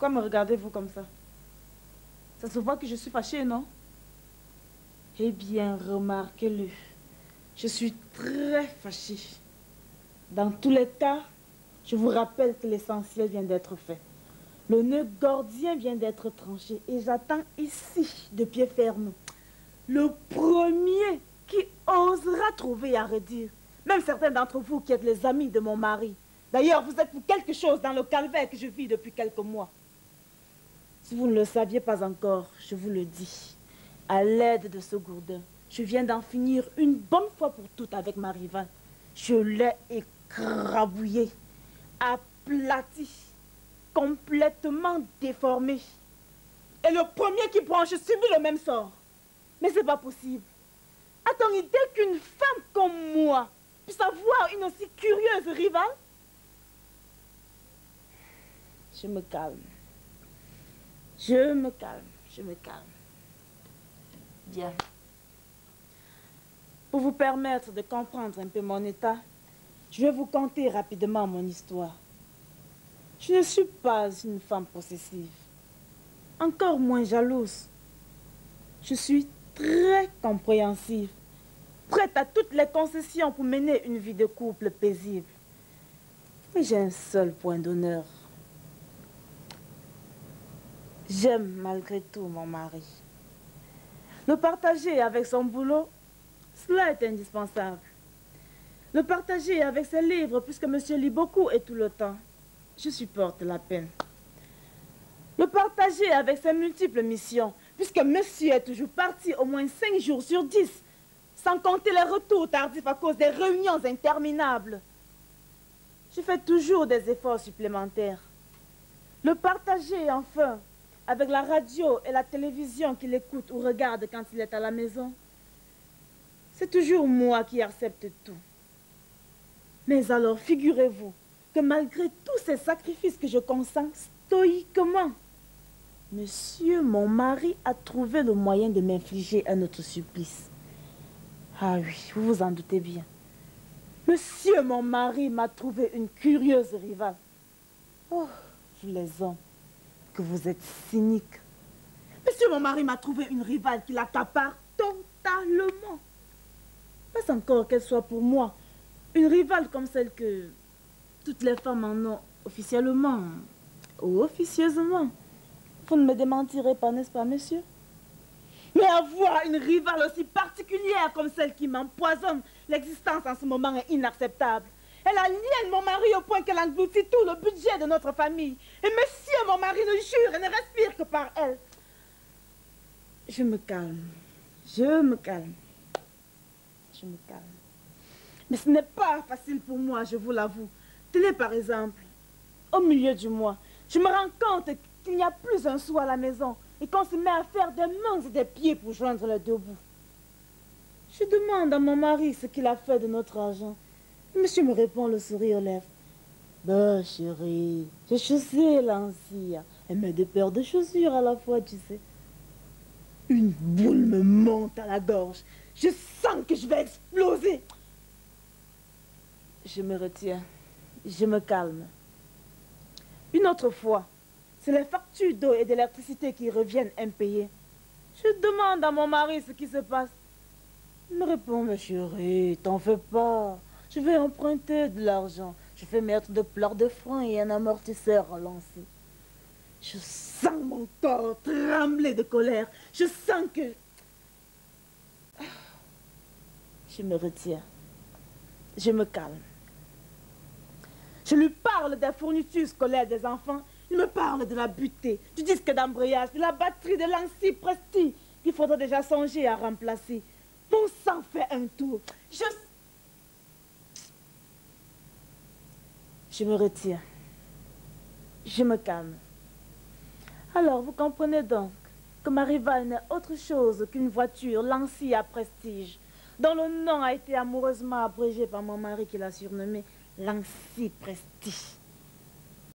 Pourquoi me regardez-vous comme ça? Ça se voit que je suis fâchée, non? Eh bien, remarquez-le. Je suis très fâchée. Dans tous les cas, je vous rappelle que l'essentiel vient d'être fait. Le nœud gordien vient d'être tranché et j'attends ici, de pied ferme, le premier qui osera trouver à redire. Même certains d'entre vous qui êtes les amis de mon mari. D'ailleurs, vous êtes pour quelque chose dans le calvaire que je vis depuis quelques mois. Si vous ne le saviez pas encore, je vous le dis. À l'aide de ce gourdin, je viens d'en finir une bonne fois pour toutes avec ma rivale. Je l'ai écrabouillée, aplatie, complètement déformée. Et le premier qui prend, je subis le même sort. Mais c'est pas possible. A-t-on idée qu'une femme comme moi puisse avoir une aussi curieuse rivale? Je me calme. Je me calme. Je me calme. Bien. Pour vous permettre de comprendre un peu mon état, je vais vous conter rapidement mon histoire. Je ne suis pas une femme possessive, encore moins jalouse. Je suis très compréhensive, prête à toutes les concessions pour mener une vie de couple paisible. Mais j'ai un seul point d'honneur. J'aime malgré tout mon mari. Le partager avec son boulot, cela est indispensable. Le partager avec ses livres, puisque monsieur lit beaucoup et tout le temps, je supporte la peine. Le partager avec ses multiples missions, puisque monsieur est toujours parti au moins 5 jours sur 10, sans compter les retours tardifs à cause des réunions interminables. Je fais toujours des efforts supplémentaires. Le partager, enfin, avec la radio et la télévision qu'il écoute ou regarde quand il est à la maison. C'est toujours moi qui accepte tout. Mais alors, figurez-vous que malgré tous ces sacrifices que je consens stoïquement, monsieur, mon mari, a trouvé le moyen de m'infliger un autre supplice. Ah oui, vous vous en doutez bien. Monsieur, mon mari, m'a trouvé une curieuse rivale. Oh, vous les hommes, que vous êtes cyniques. Monsieur, mon mari m'a trouvé une rivale qui l'accapare totalement. Pas encore qu'elle soit pour moi une rivale comme celle que toutes les femmes en ont officiellement ou officieusement. Vous ne me démentirez pas, n'est-ce pas, monsieur? Mais avoir une rivale aussi particulière comme celle qui m'empoisonne l'existence en ce moment est inacceptable. Elle aliène mon mari au point qu'elle engloutit tout le budget de notre famille. Et monsieur, mon mari, ne jure et ne respire que par elle. Je me calme. Je me calme. Je me calme. Mais ce n'est pas facile pour moi, je vous l'avoue. Tenez par exemple, au milieu du mois, je me rends compte qu'il n'y a plus un sou à la maison et qu'on se met à faire des mains et des pieds pour joindre les deux bouts. Je demande à mon mari ce qu'il a fait de notre argent. Monsieur me répond le sourire aux lèvres. Ben chérie, j'ai chaussé l'ancien et mes 2 paires de chaussures à la fois, tu sais. Une boule me monte à la gorge. Je sens que je vais exploser. Je me retiens. Je me calme. Une autre fois, c'est les factures d'eau et d'électricité qui reviennent impayées. Je demande à mon mari ce qui se passe. Il me répond, mais chérie, t'en fais pas. Je vais emprunter de l'argent. Je vais mettre de pleurs de frein et un amortisseur à lancer. Je sens mon corps trembler de colère. Je sens que... Je me retiens. Je me calme. Je lui parle des fournitures scolaires des enfants. Il me parle de la butée, du disque d'embrayage, de la batterie de l'Ansi Presti qu'il faudrait déjà songer à remplacer. Mon sang fait un tour. Je me retiens. Je me calme. Alors, vous comprenez donc que ma rivale n'est autre chose qu'une voiture Lancy à prestige, dont le nom a été amoureusement abrégé par mon mari qui l'a surnommé Lancy Prestige.